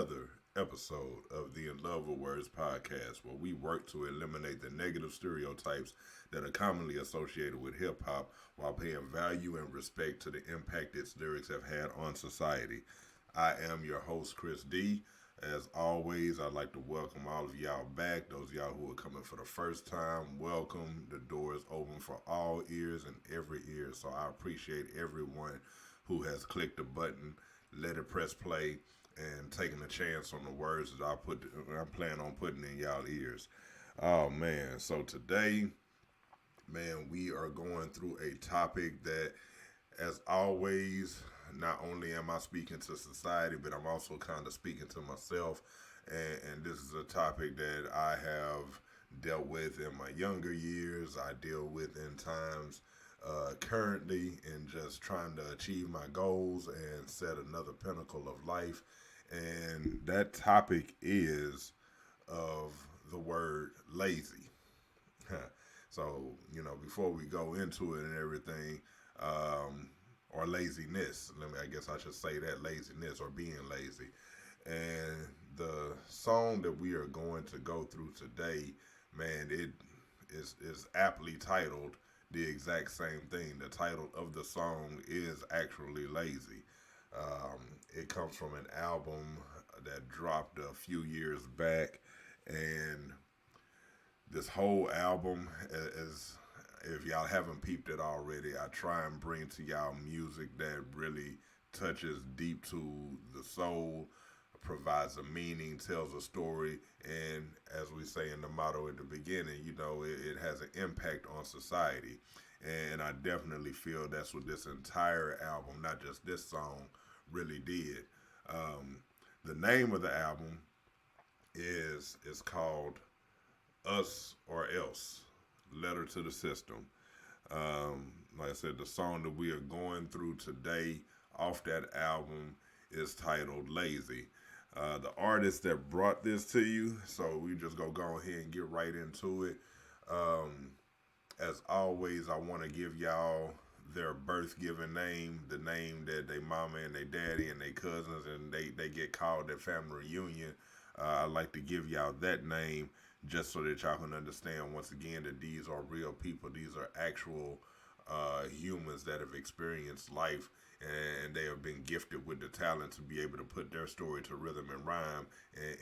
another episode of the In Love with Words podcast, where we work to eliminate the negative stereotypes that are commonly associated with hip hop while paying value and respect to the impact its lyrics have had on society. I am your host, Chris D. As always, I'd like to welcome all of y'all back. Those of y'all who are coming for the first time, welcome. The door is open for all ears and every ear. So I appreciate everyone who has clicked the button, let it press play, and taking a chance on the words that I plan on putting in y'all ears. Oh man, so today, man, we are going through a topic that, as always, not only am I speaking to society, but I'm also kind of speaking to myself. And this is a topic that I have dealt with in my younger years. I deal with in times currently, and just trying to achieve my goals and set another pinnacle of life. And that topic is of the word lazy. So, before we go into it and everything, or laziness, I guess I should say that, laziness or being lazy. And the song that we are going to go through today, man, it is aptly titled the exact same thing. The title of the song is actually Lazy. It comes from an album that dropped a few years back, and this whole album is, if y'all haven't peeped it already, I try and bring to y'all music that really touches deep to the soul, provides a meaning, tells a story, and as we say in the motto at the beginning, it has an impact on society. And I definitely feel that's what this entire album, not just this song, really did. Um, the name of the album is called Us or Else, Letter to the System. Like I said, the song that we are going through today off that album is titled Lazy. The artist that brought this to you, so we just go ahead and get right into it. Um, as always, I want to give y'all their birth given name, the name that they mama and they daddy and they cousins and they get called at family reunion. I like to give y'all that name just so that y'all can understand once again that these are real people. These are actual humans that have experienced life, and they have been gifted with the talent to be able to put their story to rhythm and rhyme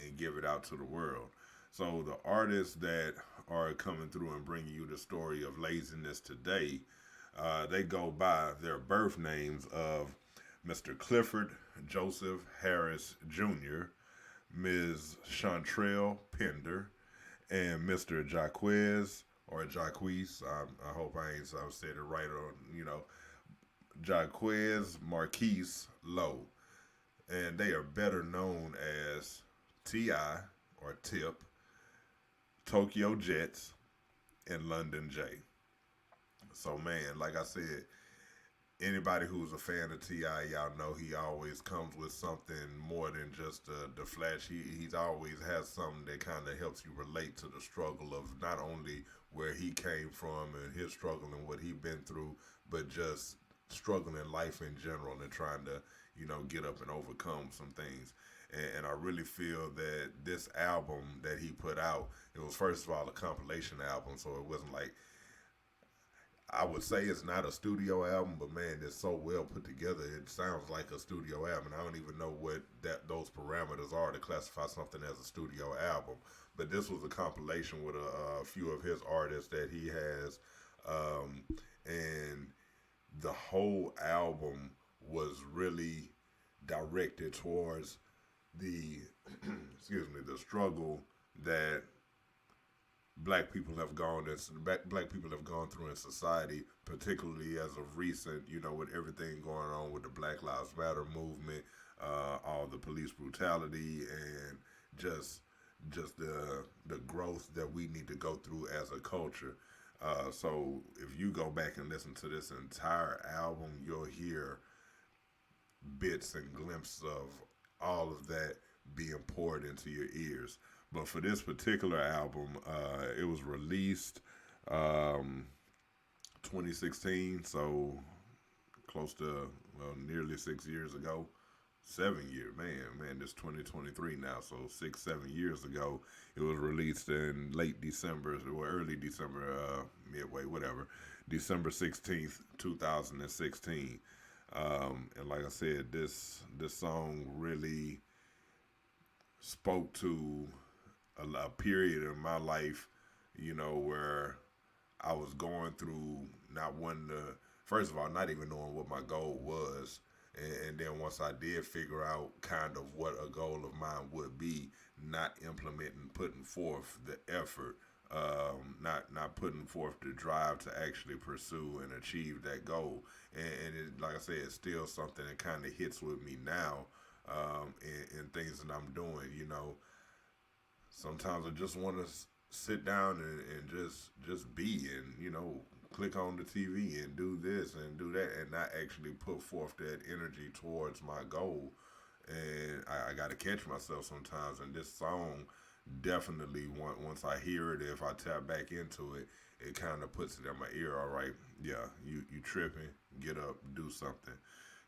and give it out to the world. So the artists that are coming through and bringing you the story of laziness today, they go by their birth names of Mr. Clifford Joseph Harris Jr., Ms. Chantrell Pender, and Mr. Jaquez or Jaquez. I hope I said it right, or Jaquez Marquise Lowe, and they are better known as T.I. or Tip, Tokyo Jets, and London J. So man, like I said, anybody who's a fan of T.I., y'all know he always comes with something more than just the flash. He's always has something that kind of helps you relate to the struggle of not only where he came from and his struggle and what he been through, but just struggling in life in general and trying to, get up and overcome some things. And I really feel that this album that he put out, it was first of all a compilation album, so it wasn't like, I would say it's not a studio album, but man, it's so well put together. It sounds like a studio album. I don't even know what those parameters are to classify something as a studio album. But this was a compilation with a few of his artists that he has, and the whole album was really directed towards the excuse me, the struggle that black people have gone through in society, particularly as of recent, with everything going on with the Black Lives Matter movement, all the police brutality, and just the growth that we need to go through as a culture. So if you go back and listen to this entire album, you'll hear bits and glimpses of all of that being poured into your ears. But for this particular album, it was released um, 2016, so close to, well, nearly 6 years ago. 7 years, man, this 2023 now, so 6, 7 years ago, it was released in late December or early December, midway, whatever, December 16th, 2016. And like I said, this song really spoke to a period in my life, where I was going through not wanting to, first of all, not even knowing what my goal was. And then once I did figure out kind of what a goal of mine would be, not implementing, putting forth the effort, not putting forth the drive to actually pursue and achieve that goal. And it, like I said, it's still something that kind of hits with me now, in things that I'm doing. Sometimes I just want to sit down and just be, and click on the TV and do this and do that, and not actually put forth that energy towards my goal. And I got to catch myself sometimes. And this song definitely, once I hear it, if I tap back into it, it kind of puts it in my ear. All right, yeah, you tripping? Get up, do something.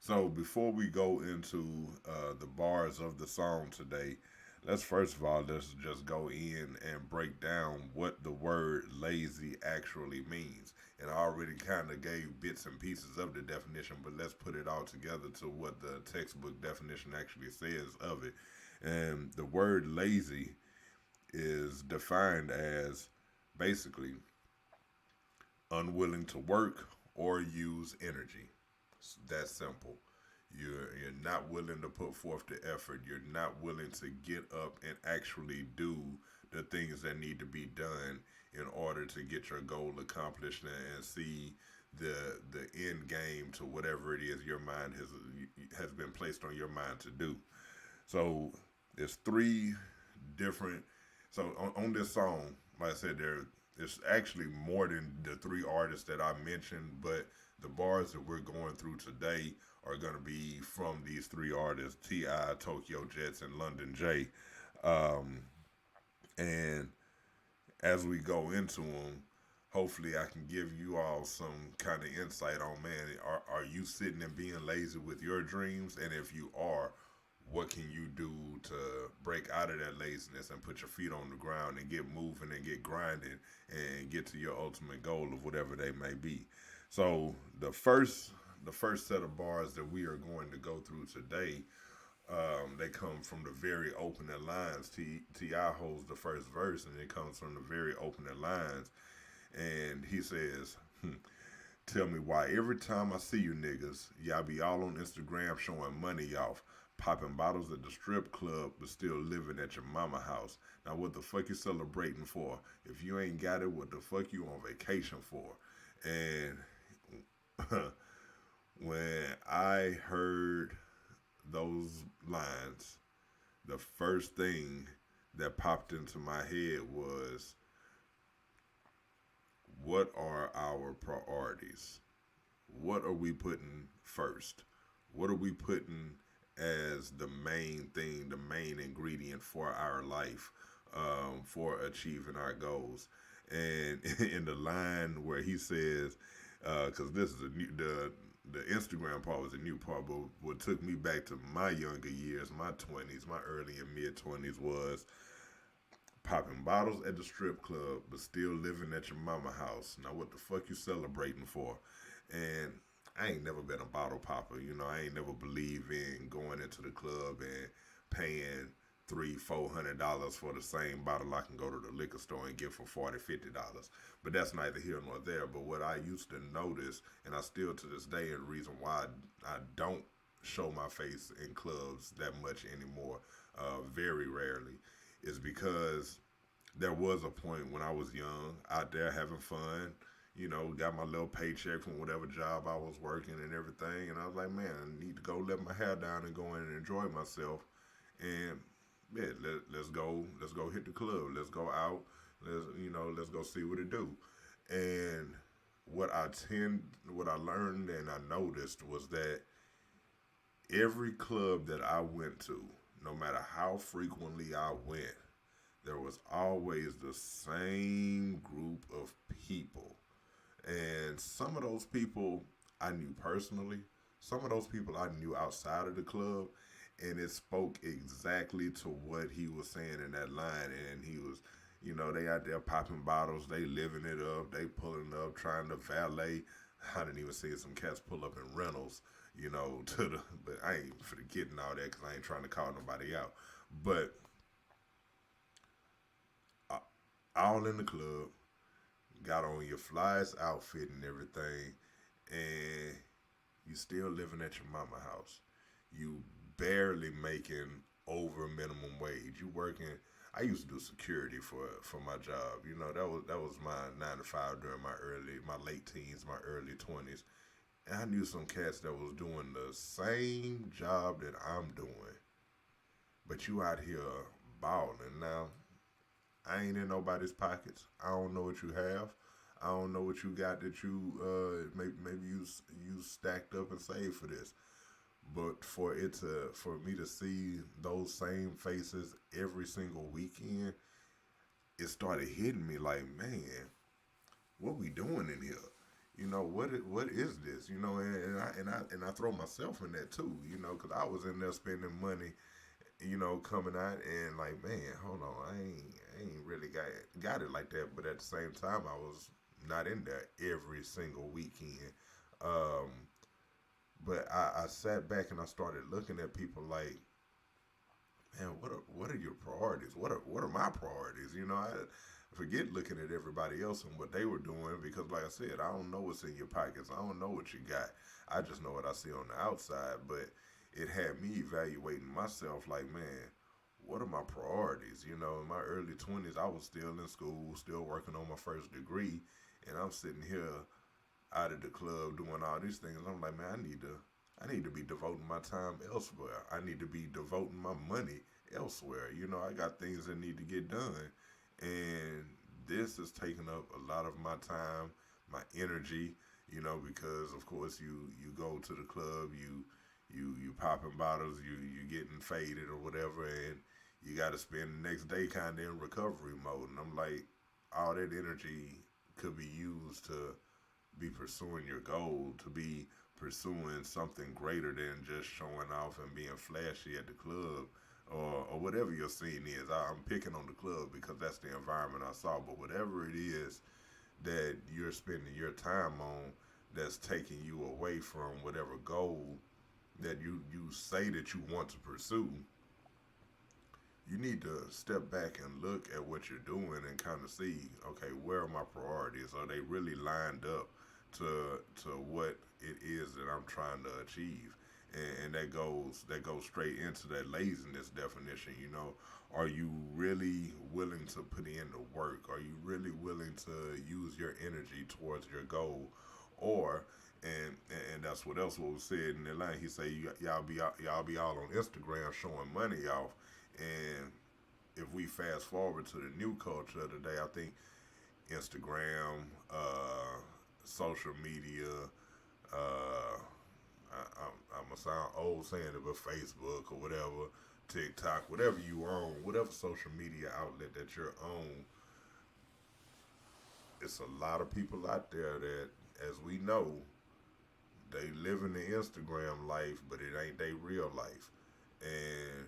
So before we go into the bars of the song today, let's first of all, let's just go in and break down what the word lazy actually means. And I already kind of gave bits and pieces of the definition, but let's put it all together to what the textbook definition actually says of it. And the word lazy is defined as basically unwilling to work or use energy. It's that simple. You're not willing to put forth the effort. You're not willing to get up and actually do the things that need to be done in order to get your goal accomplished and see the end game to whatever it is your mind has been placed on your mind to do. So there's three different. So on this song, like I said, it's actually more than the three artists that I mentioned, but the bars that we're going through today are going to be from these three artists: T.I., Tokyo Jets, and London J. Um, and as we go into them, hopefully I can give you all some kind of insight on, man, are you sitting and being lazy with your dreams? And if you are, what can you do to break out of that laziness and put your feet on the ground and get moving and get grinding and get to your ultimate goal of whatever they may be? So the first set of bars that we are going to go through today, they come from the very opening lines. T.I. holds the first verse, and it comes from the very opening lines. And he says, tell me why every time I see you niggas, y'all be all on Instagram showing money off, popping bottles at the strip club, but still living at your mama house. Now what the fuck you celebrating for? If you ain't got it, what the fuck you on vacation for? And when I heard those lines, the first thing that popped into my head was, what are our priorities? What are we putting first? What are we putting as the main thing, the main ingredient for our life, for achieving our goals? And in the line where he says, because this is the Instagram part was a new part, but what took me back to my younger years, my 20s, my early and mid 20s, was popping bottles at the strip club, but still living at your mama house. Now, what the fuck you celebrating for? And I ain't never been a bottle popper. I ain't never believe in going into the club and paying $300-400 for the same bottle I can go to the liquor store and get for $40-50. But that's neither here nor there. But what I used to notice, and I still to this day, and the reason why I don't show my face in clubs that much anymore, very rarely, is because there was a point when I was young, out there having fun, got my little paycheck from whatever job I was working and everything, and I was like, man, I need to go let my hair down and go in and enjoy myself. And yeah, let's go hit the club, let's go out, let's go see what it do. And what I learned and I noticed was that every club that I went to, no matter how frequently I went, there was always the same group of people. And some of those people I knew personally, some of those people I knew outside of the club, and it spoke exactly to what he was saying in that line. And he was, they out there popping bottles, they living it up, they pulling up, trying to valet. I didn't even see some cats pull up in rentals, to the. But I ain't forgetting all that because I ain't trying to call nobody out. But uh, all in the club, got on your flyest outfit and everything, and you still living at your mama house. You barely making over minimum wage. You working. I used to do security for my job. That was my 9 to 5 during my late teens, my early 20s. And I knew some cats that was doing the same job that I'm doing, but you out here balling. Now I ain't in nobody's pockets. I don't know what you have. I don't know what you got that you maybe you stacked up and saved for this. But for me to see those same faces every single weekend, it started hitting me like, man, what we doing in here? What is this? And I throw myself in that too. Because I was in there spending money. Coming out and like, man, hold on, I ain't really got it like that. But at the same time, I was not in there every single weekend. Um, but I sat back and I started looking at people like, man, what are your priorities? What are my priorities? I forget looking at everybody else and what they were doing because, like I said, I don't know what's in your pockets. I don't know what you got. I just know what I see on the outside. But it had me evaluating myself like, man, what are my priorities? In my early 20s, I was still in school, still working on my first degree, and I'm sitting here out of the club doing all these things. I'm like, man, I need to be devoting my time elsewhere. I need to be devoting my money elsewhere. I got things that need to get done. And this is taking up a lot of my time, my energy, because of course you go to the club, you popping bottles, you getting faded or whatever, and you got to spend the next day kind of in recovery mode. And I'm like, all that energy could be used to be pursuing your goal, to be pursuing something greater than just showing off and being flashy at the club or whatever your scene is. I'm picking on the club because that's the environment I saw, but whatever it is that you're spending your time on that's taking you away from whatever goal that you say that you want to pursue, you need to step back and look at what you're doing and kind of see, okay, where are my priorities? Are they really lined up to what it is that I'm trying to achieve? And that goes straight into that laziness definition. Are you really willing to put in the work? Are you really willing to use your energy towards your goal? Or and that's what else was said in the line. He say, y'all be all on Instagram showing money off. And if we fast forward to the new culture of today, I think Instagram, social media, uh, I'm gonna sound old saying it, but Facebook or whatever, TikTok, whatever you own, whatever social media outlet that you're on, it's a lot of people out there that, as we know, they live in the Instagram life, but it ain't their real life. And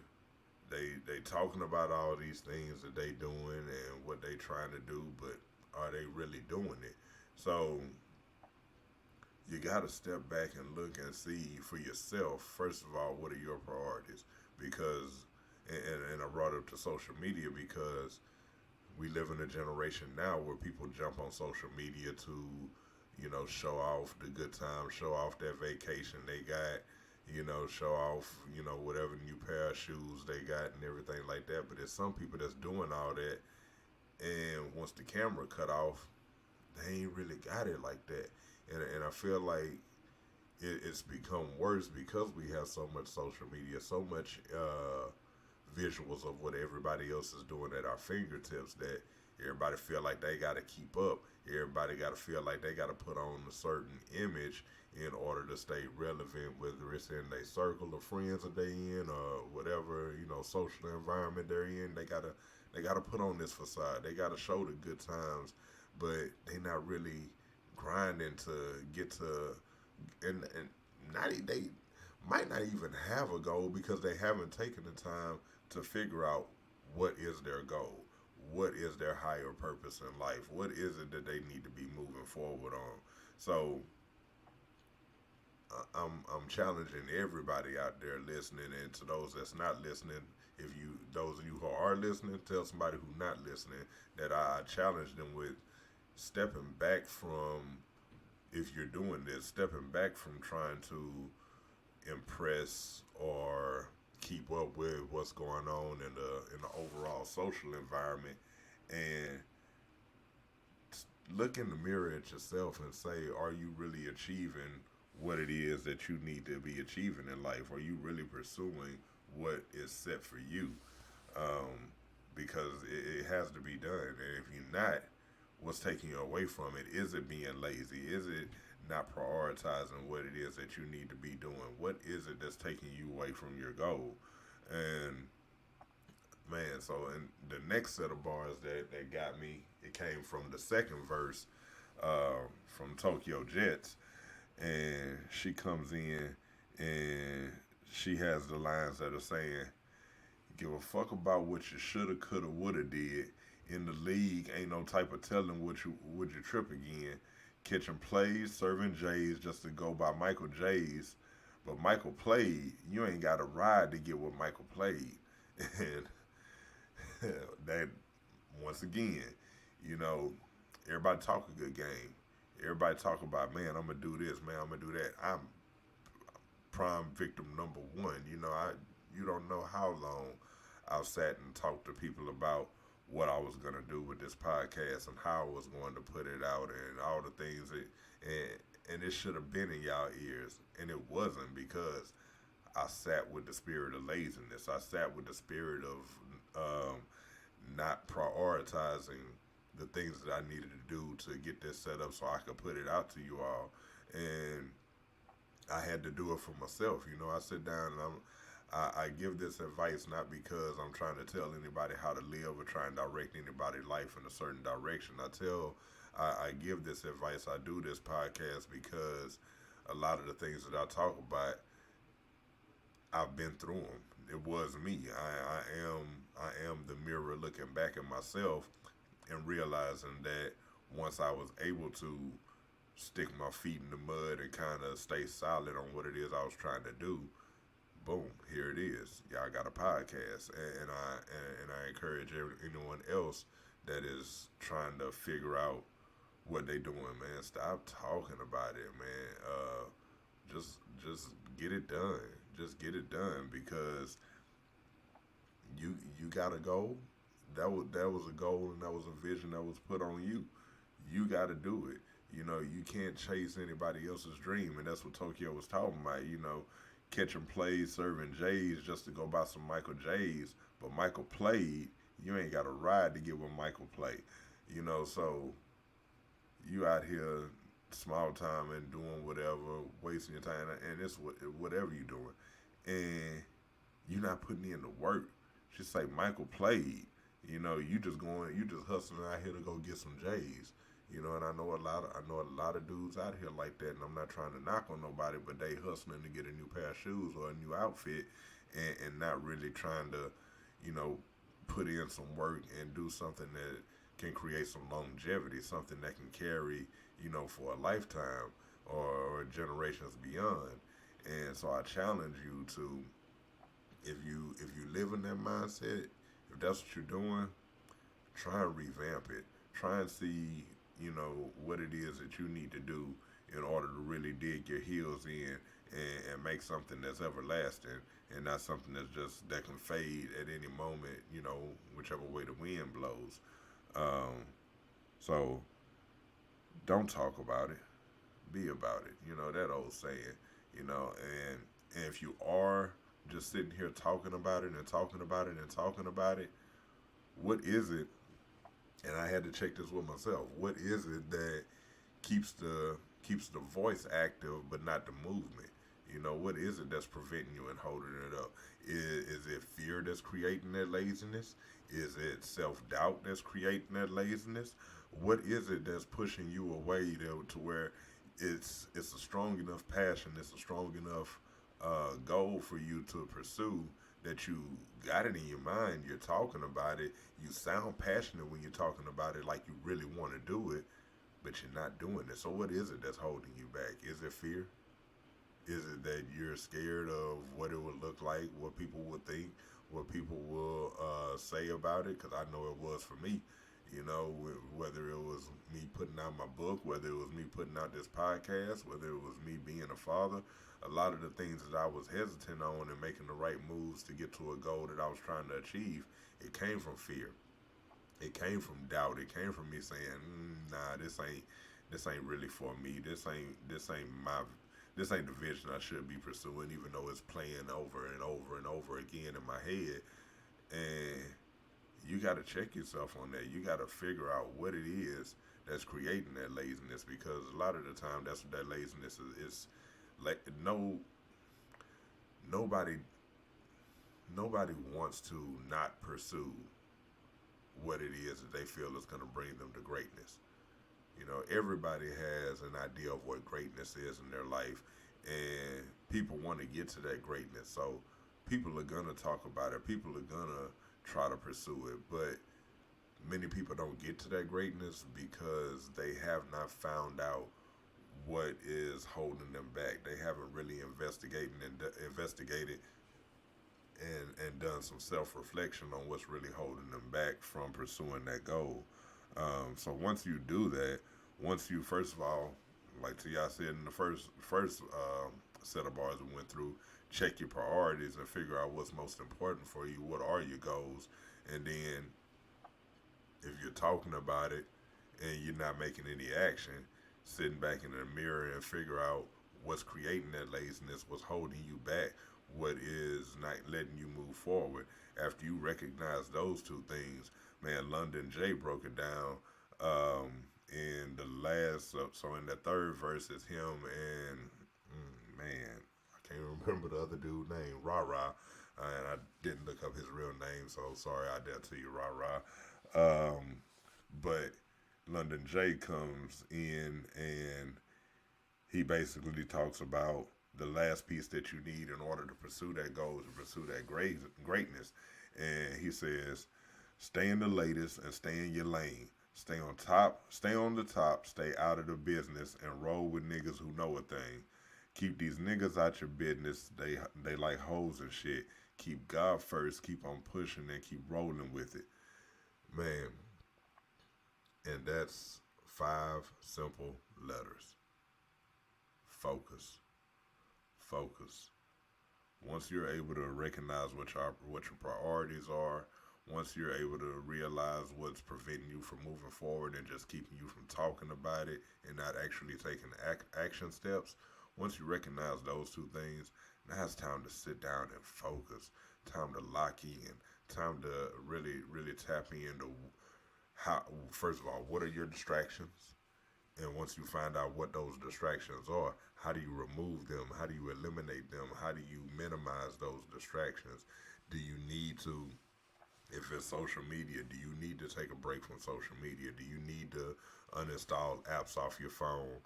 they talking about all these things that they doing and what they trying to do, but are they really doing it? So you got to step back and look and see for yourself. First of all, what are your priorities? Because and I brought up to social media because we live in a generation now where people jump on social media to, show off the good times, show off that vacation they got, show off, whatever new pair of shoes they got and everything like that. But there's some people that's doing all that, and once the camera cut off, they ain't really got it like that. And I feel like it's become worse because we have so much social media, so much visuals of what everybody else is doing at our fingertips that everybody feel like they got to keep up. Everybody got to feel like they got to put on a certain image in order to stay relevant, whether it's in their circle of friends that they in or whatever, social environment they're in. They gotta put on this facade. They gotta show the good times, but they not really grinding to get to and not they might not even have a goal because they haven't taken the time to figure out what is their goal, what is their higher purpose in life, what is it that they need to be moving forward on. So I'm challenging everybody out there listening, and to those that's not listening, if you those of you who are listening, tell somebody who's not listening that I challenge them with stepping back from, if you're doing this, stepping back from trying to impress or keep up with what's going on in the overall social environment, and look in the mirror at yourself and say, are you really achieving what it is that you need to be achieving in life? Are you really pursuing what is set for you? Um, because it has to be done. And if you're not, what's taking you away from it? Is it being lazy? Is it not prioritizing what it is that you need to be doing? What is it that's taking you away from your goal? And man, so in the next set of bars that got me, it came from the second verse from Tokyo Jets, and she comes in and she has the lines that are saying, "Give a fuck about what you shoulda, coulda, woulda did. In the league, ain't no type of telling what you would you trip again. Catching plays, serving J's just to go by Michael J's. But Michael played. You ain't got to ride to get what Michael played." And that, once again, you know, everybody talk a good game. Everybody talk about, man, I'm gonna do this, man, I'm gonna do that. I'm prime victim number one. You don't know how long I've sat and talked to people about what I was gonna do with this podcast and how I was going to put it out and all the things and it should have been in y'all ears, and it wasn't, because I sat with the spirit of laziness. I sat with the spirit of not prioritizing the things that I needed to do to get this set up so I could put it out to you all. And I had to do it for myself. I sit down and I give this advice not because I'm trying to tell anybody how to live or try and direct anybody's life in a certain direction. I give this advice. I do this podcast because a lot of the things that I talk about, I've been through them. It was me. I am the mirror looking back at myself and realizing that once I was able to stick my feet in the mud and kind of stay solid on what it is I was trying to do, boom, here it is. Y'all got a podcast, and I encourage anyone else that is trying to figure out what they doing, man. Stop talking about it, man. Just get it done. Just get it done, because you got a goal. That was a goal, and that was a vision that was put on you. You got to do it. You can't chase anybody else's dream, and that's what Tokyo was talking about. Catching plays, serving J's just to go buy some Michael J's, but Michael played. You ain't got to ride to get what Michael played. So you out here small time and doing whatever, wasting your time, and it's whatever you doing, and you're not putting in the work. Just say Michael played. You just hustling out here to go get some J's. And I know a lot of dudes out here like that, and I'm not trying to knock on nobody, but they hustling to get a new pair of shoes or a new outfit, and not really trying to, put in some work and do something that can create some longevity, something that can carry, for a lifetime or generations beyond. And so I challenge you to, if you live in that mindset, if that's what you're doing, try and revamp it. Try and see, what it is that you need to do in order to really dig your heels in and make something that's everlasting, and not something that can fade at any moment, whichever way the wind blows. Um, so don't talk about it, be about it. That old saying, and if you are just sitting here talking about it and talking about it and talking about it, what is it? And I had to check this with myself. What is it that keeps the voice active but not the movement? What is it that's preventing you and holding it up? Is it fear that's creating that laziness? Is it self-doubt that's creating that laziness? What is it that's pushing you away to where it's a strong enough passion, it's a strong enough goal for you to pursue that you got it in your mind, you're talking about it, you sound passionate when you're talking about it like you really want to do it, but you're not doing it. So what is it that's holding you back? Is it fear? Is it that you're scared of what it would look like, what people would think, what people will say about it? Because I know it was for me. You know, whether it was me putting out my book, whether it was me putting out this podcast, whether it was me being a father, a lot of the things that I was hesitant on and making the right moves to get to a goal that I was trying to achieve, it came from fear. It came from doubt. It came from me saying, "Nah, this ain't really for me. This ain't the vision I should be pursuing, even though it's playing over and over and over again in my head." And you got to check yourself on that. You got to figure out what it is that's creating that laziness, because a lot of the time that's what that laziness is like. Nobody nobody wants to not pursue what it is that they feel is going to bring them to greatness. You know, everybody has an idea of what greatness is in their life, and people want to get to that greatness. So people are going to talk about it. People are going to try to pursue it. But many people don't get to that greatness because they have not found out what is holding them back. They haven't really investigated and done some self reflection on what's really holding them back from pursuing that goal. So once you do that, once you first of all, like T.I. said in the first set of bars we went through, check your priorities and figure out what's most important for you. What are your goals? And then if you're talking about it and you're not making any action, sitting back in the mirror and figure out what's creating that laziness, what's holding you back, what is not letting you move forward. After you recognize those two things, man, London J broke it down in the last, so in the third verse is him and, man, I can't remember the other dude's name, Ra Ra. And I didn't look up his real name, so sorry I did to you, Ra Ra. But London J comes in and he basically talks about the last piece that you need in order to pursue that goal, to pursue that greatness. And he says, stay in the latest and stay in your lane. Stay on top, stay on the top, stay out of the business, and roll with niggas who know a thing. Keep these niggas out your business. They like hoes and shit. Keep God first. Keep on pushing and keep rolling with it, man. And that's 5 simple letters. Focus. Focus. Once you're able to recognize what your priorities are, once you're able to realize what's preventing you from moving forward and just keeping you from talking about it and not actually taking action steps, once you recognize those two things, now it's time to sit down and focus. Time to lock in. Time to really, really tap into how. First of all, what are your distractions? And once you find out what those distractions are, how do you remove them? How do you eliminate them? How do you minimize those distractions? Do you need to, if it's social media, do you need to take a break from social media? Do you need to uninstall apps off your phone?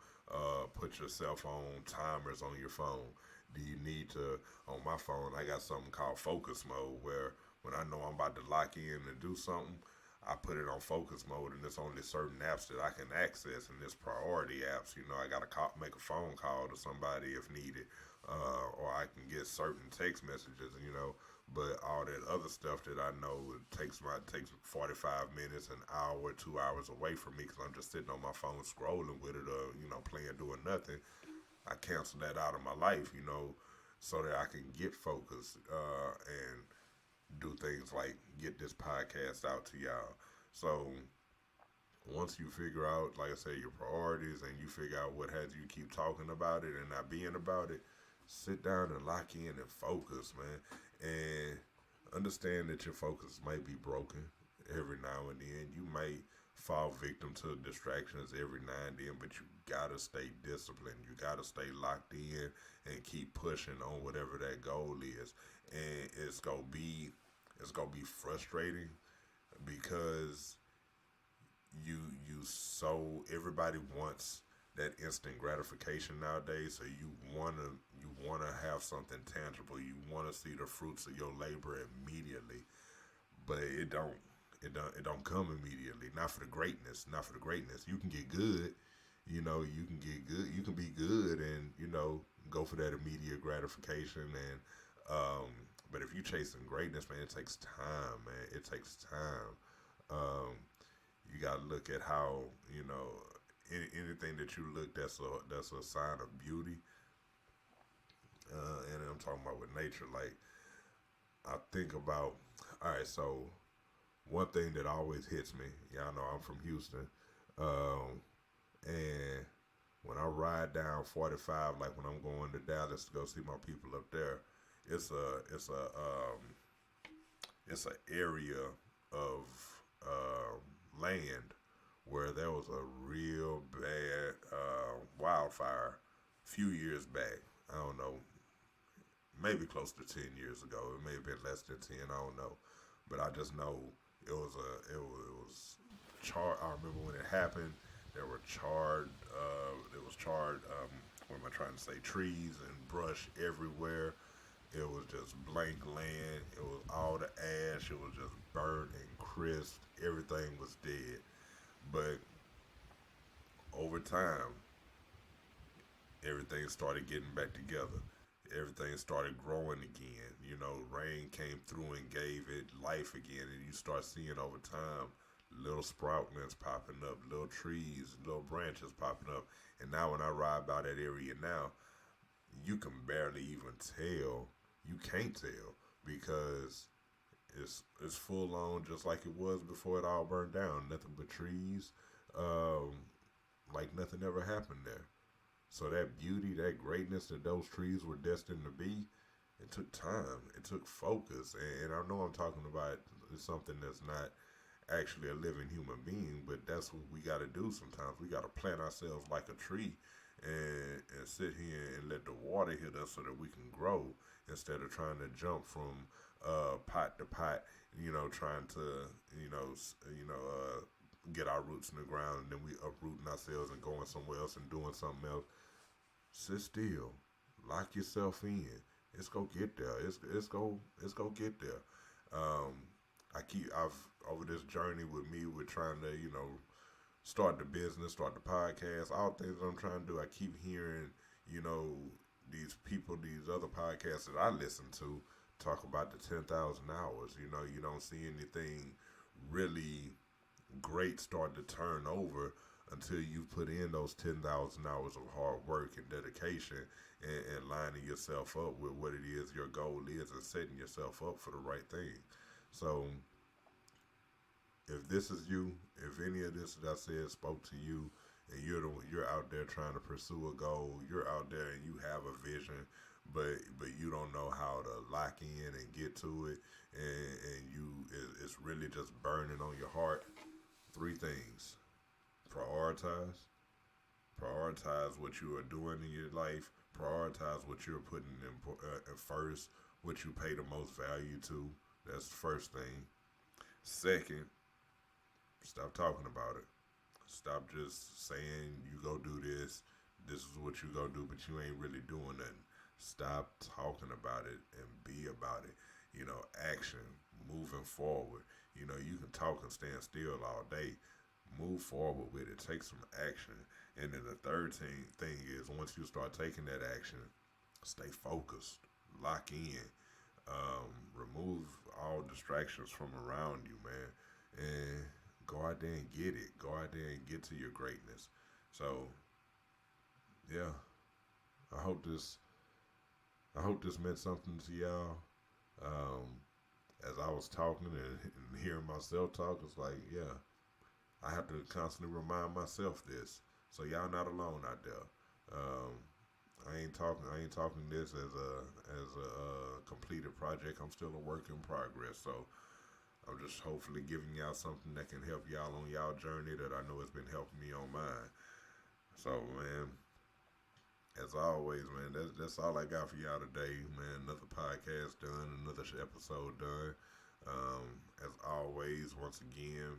Put your cell phone timers on your phone? Do you need to, on my phone, I got something called focus mode where when I know I'm about to lock in and do something, I put it on focus mode, and there's only certain apps that I can access, and it's priority apps. You know, I gotta make a phone call to somebody if needed, or I can get certain text messages. You know, but all that other stuff that I know takes 45 minutes, an hour, 2 hours away from me because I'm just sitting on my phone scrolling with it, or playing doing nothing. I cancel that out of my life. So that I can get focused and do things like get this podcast out to y'all. So once you figure out, like I say, your priorities and you figure out what has you keep talking about it and not being about it, sit down and lock in and focus, man. And understand that your focus might be broken every now and then. You might fall victim to distractions every now and then, but you gotta stay disciplined. You gotta stay locked in and keep pushing on whatever that goal is. And it's gonna be frustrating because you so everybody wants that instant gratification nowadays. So you wanna have something tangible. You wanna see the fruits of your labor immediately, but it don't come immediately. Not for the greatness. Not for the greatness. You can get good. You can get good. You can be good, and go for that immediate gratification. And but if you chasing greatness, man, it takes time, man. It takes time. Um, you got to look at how anything that you look that's a sign of beauty. And I'm talking about with nature. Like I think about, all right, so one thing that always hits me, y'all know I'm from Houston, um, and when I ride down 45, like when I'm going to Dallas to go see my people up there, it's a area of land where there was a real bad wildfire a few years back. I don't know, maybe close to 10 years ago. It may have been less than 10. I don't know, but I just know it was charred. I remember when it happened. There were charred. It was charred. What am I trying to say? Trees and brush everywhere. It was just blank land. It was all the ash. It was just burnt and crisp. Everything was dead. But over time, everything started getting back together. Everything started growing again. Rain came through and gave it life again. And you start seeing over time little sproutlings popping up, little trees, little branches popping up. And now when I ride by that area now, you can barely even tell. You can't tell because it's full on just like it was before it all burned down. Nothing but trees, um, like nothing ever happened there. So that beauty, that greatness that those trees were destined to be, it took time. It took focus. And I know I'm talking about something that's not actually a living human being, but that's what we got to do sometimes. We got to plant ourselves like a tree and sit here and let the water hit us so that we can grow instead of trying to jump from pot to pot, trying to, get our roots in the ground and then we uprooting ourselves and going somewhere else and doing something else. Sit still, lock yourself in. It's go get there. It's go get there. Um, I've over this journey with me with trying to start the business, start the podcast, all things that I'm trying to do. I keep hearing you know these people, these other podcasts that I listen to talk about the 10,000 hours. You don't see anything really great start to turn over until you put in those 10,000 hours of hard work and dedication and lining yourself up with what it is your goal is and setting yourself up for the right thing. So if this is you, if any of this that I said spoke to you, and you're out there trying to pursue a goal, you're out there and you have a vision, but you don't know how to lock in and get to it, it's really just burning on your heart. Three things: prioritize, prioritize what you are doing in your life, prioritize what you're putting in first, what you pay the most value to. That's the first thing. Second, stop talking about it. Stop just saying you go do this. This is what you go do, but you ain't really doing nothing. Stop talking about it and be about it. Action, moving forward. You can talk and stand still all day. Move forward with it. Take some action. And then the thing is, once you start taking that action, stay focused. Lock in. Remove all distractions from around you, man. And go out there and get it. Go out there and get to your greatness. So, yeah, I hope this. I hope this meant something to y'all. Um, as I was talking and hearing myself talk, it's like, yeah, I have to constantly remind myself this. So y'all not alone out there. Um, I ain't talking this as a completed project. I'm still a work in progress. So I'm just hopefully giving y'all something that can help y'all on y'all journey that I know has been helping me on mine. So man, as always, man, that's all I got for y'all today, man. Another podcast done, another episode done. As always, once again,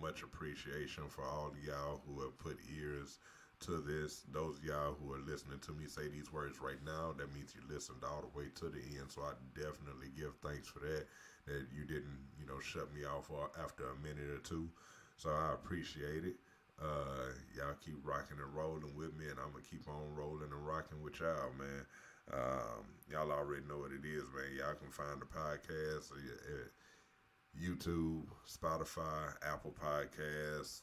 much appreciation for all of y'all who have put ears to this. Those of y'all who are listening to me say these words right now, that means you listened all the way to the end. So I definitely give thanks for that. That you didn't, shut me off after a minute or two. So I appreciate it. Y'all keep rocking and rolling with me, and I'm gonna keep on rolling and rocking with y'all, man. Y'all already know what it is, man. Y'all can find the podcast at YouTube, Spotify, Apple Podcasts,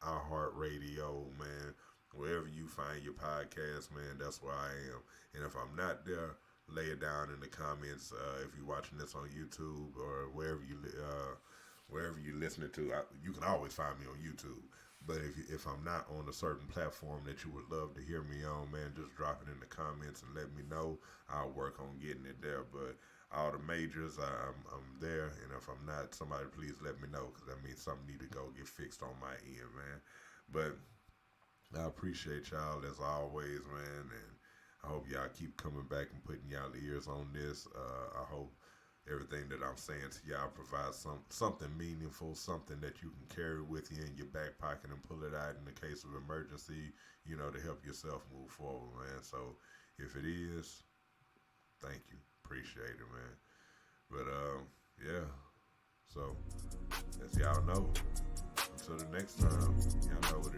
iHeartRadio, man. Wherever you find your podcast, man, that's where I am. And if I'm not there, lay it down in the comments. If you're watching this on YouTube or wherever you're listening to, you can always find me on YouTube. But if I'm not on a certain platform that you would love to hear me on, man, just drop it in the comments and let me know. I'll work on getting it there. But all the majors, I'm there. And if I'm not, somebody please let me know, because that means something need to go get fixed on my end, man. But I appreciate y'all as always, man. And I hope y'all keep coming back and putting y'all ears on this. I hope everything that I'm saying to y'all provides something meaningful, something that you can carry with you in your back pocket and pull it out in the case of emergency, to help yourself move forward, man. So if it is, thank you. Appreciate it, man. But yeah. So as y'all know, until the next time, y'all know what